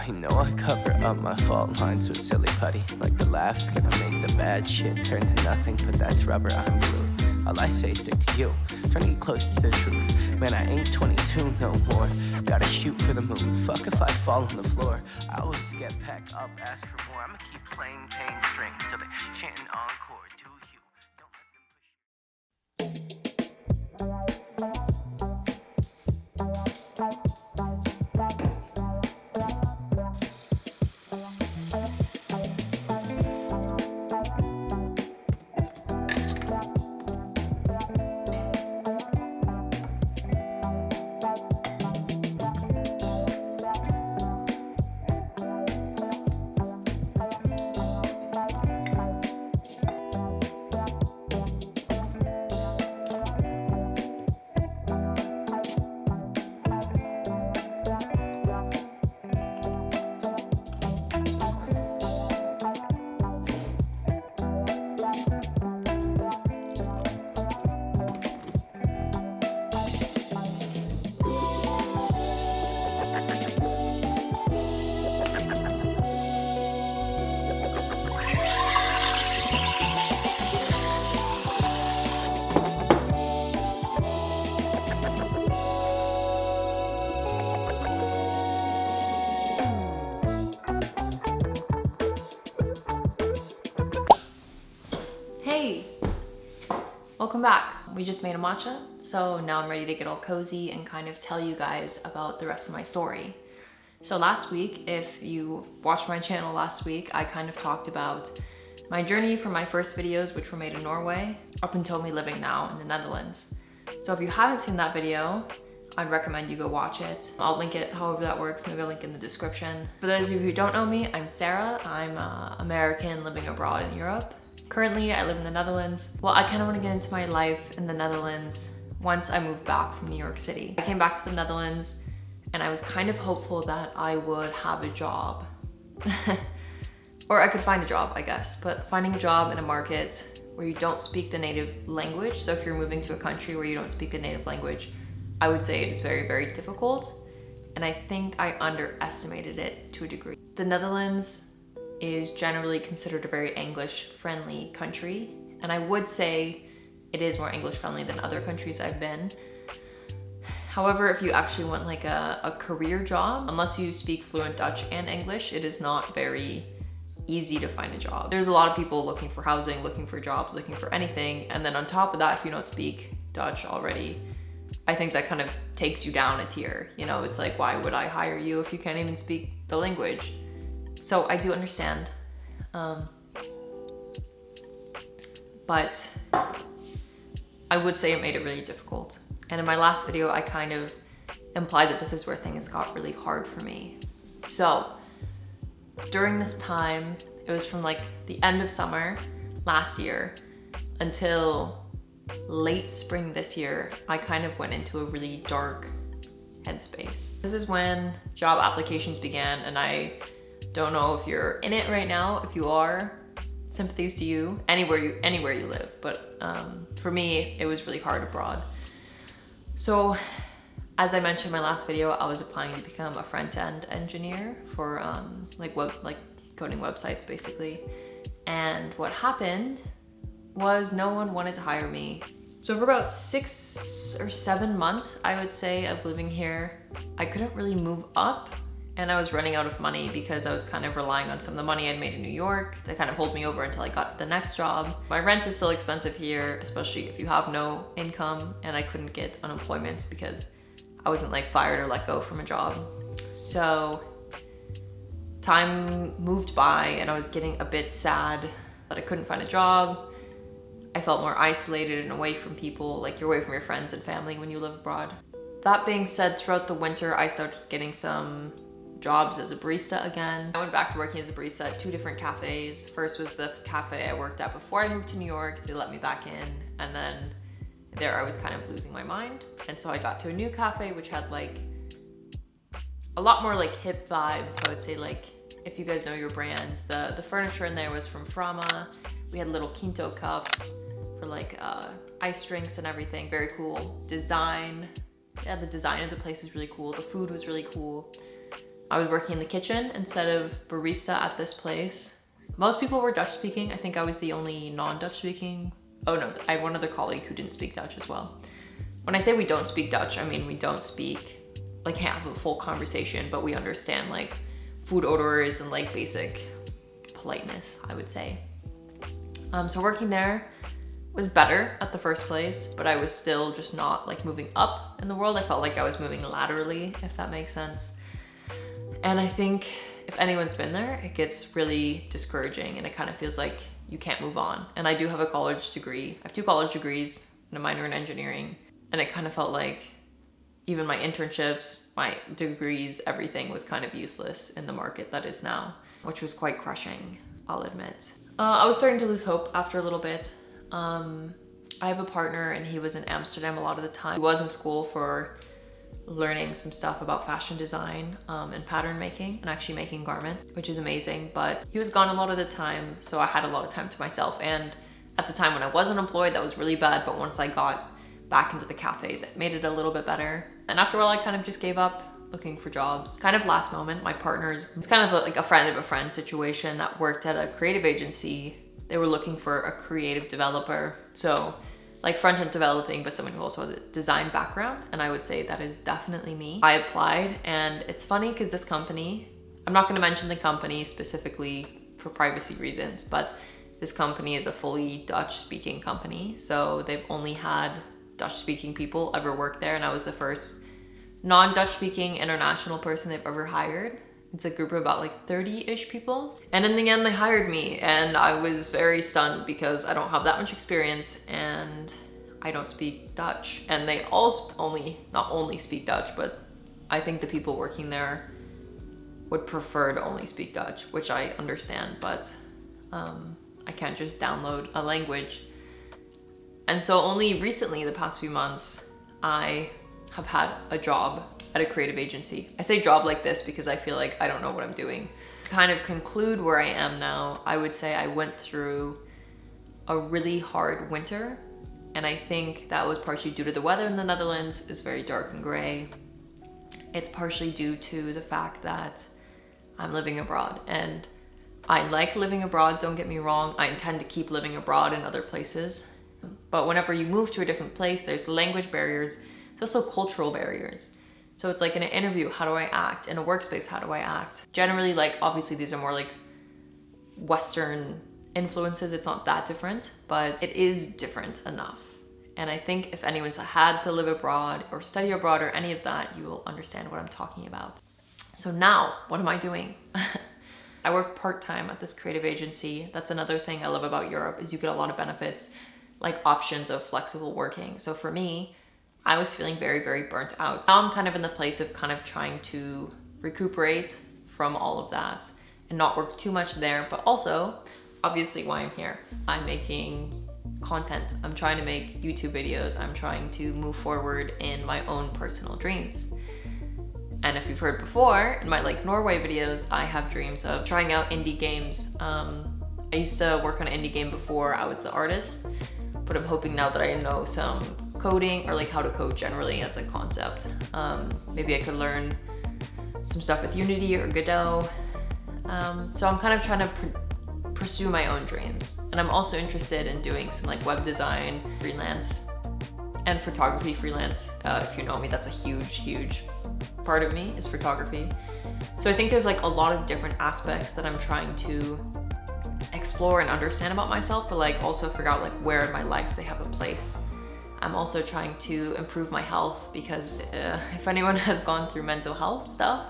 I know I cover up my fault lines with silly putty. Like the laugh's gonna make the bad shit turn to nothing, but that's rubber, I'm glue. All I say stick to you, trying to get closer to the truth. Man, I ain't 22 no more. Gotta shoot for the moon. Fuck if I fall on the floor. I always get back up, ask for more. I'ma keep playing pain strings till they chanting encore. Do you? Don't let them push you. Hey, welcome back. We just made a matcha, so now I'm ready to get all cozy and kind of tell you guys about the rest of my story. So last week, if you watched my channel last week, I kind of talked about my journey from my first videos, which were made in Norway, up until me living now in the Netherlands. So if you haven't seen that video, I'd recommend you go watch it. I'll link it however that works, maybe I'll link in the description. For those of you who don't know me, I'm Sarah. I'm American living abroad in Europe. Currently, I live in the Netherlands. Well, I kind of want to get into my life in the Netherlands once I moved back from New York City. I came back to the Netherlands and I was kind of hopeful that I would have a job. Or I could find a job, I guess. But finding a job in a market where you don't speak the native language, so if you're moving to a country where you don't speak the native language, I would say it is very, very difficult. And I think I underestimated it to a degree. The Netherlands is generally considered a very English-friendly country. And I would say it is more English-friendly than other countries I've been. However, if you actually want like a career job, unless you speak fluent Dutch and English, it is not very easy to find a job. There's a lot of people looking for housing, looking for jobs, looking for anything. And then on top of that, if you don't speak Dutch already, I think that kind of takes you down a tier. You know, it's like, why would I hire you if you can't even speak the language? So I do understand, but I would say it made it really difficult. And in my last video, I kind of implied that this is where things got really hard for me. So during this time, it was from like the end of summer last year until late spring this year, I kind of went into a really dark headspace. This is when job applications began, and I don't know if you're in it right now. If you are, sympathies to you, anywhere you live. But for me, it was really hard abroad. So as I mentioned in my last video, I was applying to become a front-end engineer for like coding websites basically. And what happened was no one wanted to hire me. So for about 6 or 7 months, I would say, of living here, I couldn't really move up. And I was running out of money because I was kind of relying on some of the money I'd made in New York to kind of hold me over until I got the next job. My rent is still expensive here, especially if you have no income, and I couldn't get unemployment because I wasn't like fired or let go from a job. So time moved by and I was getting a bit sad that I couldn't find a job. I felt more isolated and away from people, like you're away from your friends and family when you live abroad. That being said, throughout the winter, I started getting some jobs as a barista again. I went back to working as a barista at 2 different cafes. First was the cafe I worked at before I moved to New York. They let me back in, and then there I was kind of losing my mind. And so I got to a new cafe which had like a lot more like hip vibes. So I would say, like, if you guys know your brands, the furniture in there was from Frama. We had little Quinto cups for like ice drinks and everything. Very cool design. Yeah, the design of the place was really cool. The food was really cool. I was working in the kitchen instead of barista at this place. Most people were Dutch speaking. I think I was the only non-Dutch speaking. Oh no, I have one other colleague who didn't speak Dutch as well. When I say we don't speak Dutch, I mean we don't speak, like have a full conversation, but we understand like food odors and like basic politeness, I would say. So working there was better at the first place, but I was still just not like moving up in the world. I felt like I was moving laterally, if that makes sense. And I think if anyone's been there, it gets really discouraging and it kind of feels like you can't move on. And I do have a college degree. I have 2 college degrees and a minor in engineering. And it kind of felt like even my internships, my degrees, everything was kind of useless in the market that is now, which was quite crushing, I'll admit. I was starting to lose hope after a little bit. I have a partner and he was in Amsterdam a lot of the time. He was in school for learning some stuff about fashion design and pattern making and actually making garments, which is amazing, but he was gone a lot of the time, so I had a lot of time to myself. And at the time when I wasn't employed, that was really bad, but once I got back into the cafes, it made it a little bit better. And after a while, I kind of just gave up looking for jobs. Kind of last moment, my partner's, it's kind of like a friend of a friend situation that worked at a creative agency. They were looking for a creative developer. So like front-end developing, but someone who also has a design background. And I would say that is definitely me. I applied, and it's funny because this company, I'm not gonna mention the company specifically for privacy reasons, but this company is a fully Dutch-speaking company. So they've only had Dutch-speaking people ever work there, and I was the first non-Dutch-speaking international person they've ever hired. It's a group of about like 30-ish people. And in the end, they hired me, and I was very stunned because I don't have that much experience and I don't speak Dutch. And they all not only speak Dutch, but I think the people working there would prefer to only speak Dutch, which I understand, but I can't just download a language. And so only recently, the past few months, I have had a job at a creative agency. I say job like this because I feel like I don't know what I'm doing. To kind of conclude where I am now, I would say I went through a really hard winter, and I think that was partially due to the weather in the Netherlands. It's very dark and gray. It's partially due to the fact that I'm living abroad, and I like living abroad, don't get me wrong. I intend to keep living abroad in other places. But whenever you move to a different place, there's language barriers. There's also cultural barriers. So it's like in an interview, how do I act? In a workspace, how do I act? Generally, like obviously these are more like Western influences. It's not that different, but it is different enough. And I think if anyone's had to live abroad or study abroad or any of that, you will understand what I'm talking about. So now, what am I doing? I work part-time at this creative agency. That's another thing I love about Europe is you get a lot of benefits, like options of flexible working. So for me, I was feeling very, very burnt out. Now I'm kind of in the place of kind of trying to recuperate from all of that and not work too much there, but also obviously why I'm here. I'm making content. I'm trying to make YouTube videos. I'm trying to move forward in my own personal dreams. And if you've heard before, in my like Norway videos, I have dreams of trying out indie games. I used to work on an indie game before I was the artist, but I'm hoping now that I know some coding or like how to code generally as a concept. Maybe I could learn some stuff with Unity or Godot. So I'm kind of trying to pursue my own dreams. And I'm also interested in doing some like web design, freelance, and photography freelance. If you know me, that's a huge, huge part of me is photography. So I think there's like a lot of different aspects that I'm trying to explore and understand about myself, but like also figure out like where in my life they have a place. I'm also trying to improve my health because if anyone has gone through mental health stuff,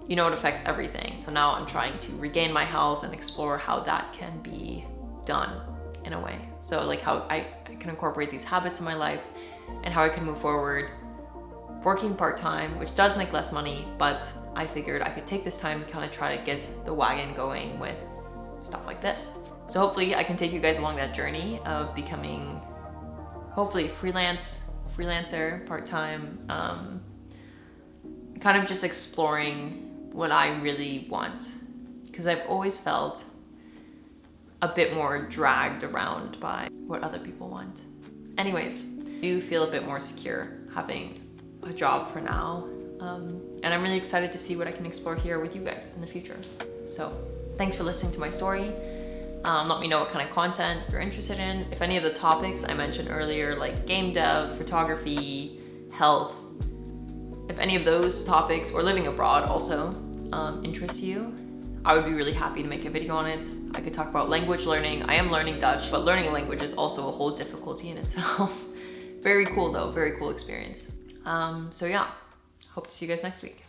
you know it affects everything. So now I'm trying to regain my health and explore how that can be done in a way. So like how I can incorporate these habits in my life and how I can move forward working part-time, which does make less money, but I figured I could take this time and kind of try to get the wagon going with stuff like this. So hopefully I can take you guys along that journey of becoming hopefully freelancer, part-time, kind of just exploring what I really want. Because I've always felt a bit more dragged around by what other people want. Anyways, I do feel a bit more secure having a job for now. And I'm really excited to see what I can explore here with you guys in the future. So thanks for listening to my story. Let me know what kind of content you're interested in. If any of the topics I mentioned earlier, like game dev, photography, health, if any of those topics, or living abroad also, interest you, I would be really happy to make a video on it. I could talk about language learning. I am learning Dutch, but learning a language is also a whole difficulty in itself. Very cool though, very cool experience. So yeah, hope to see you guys next week.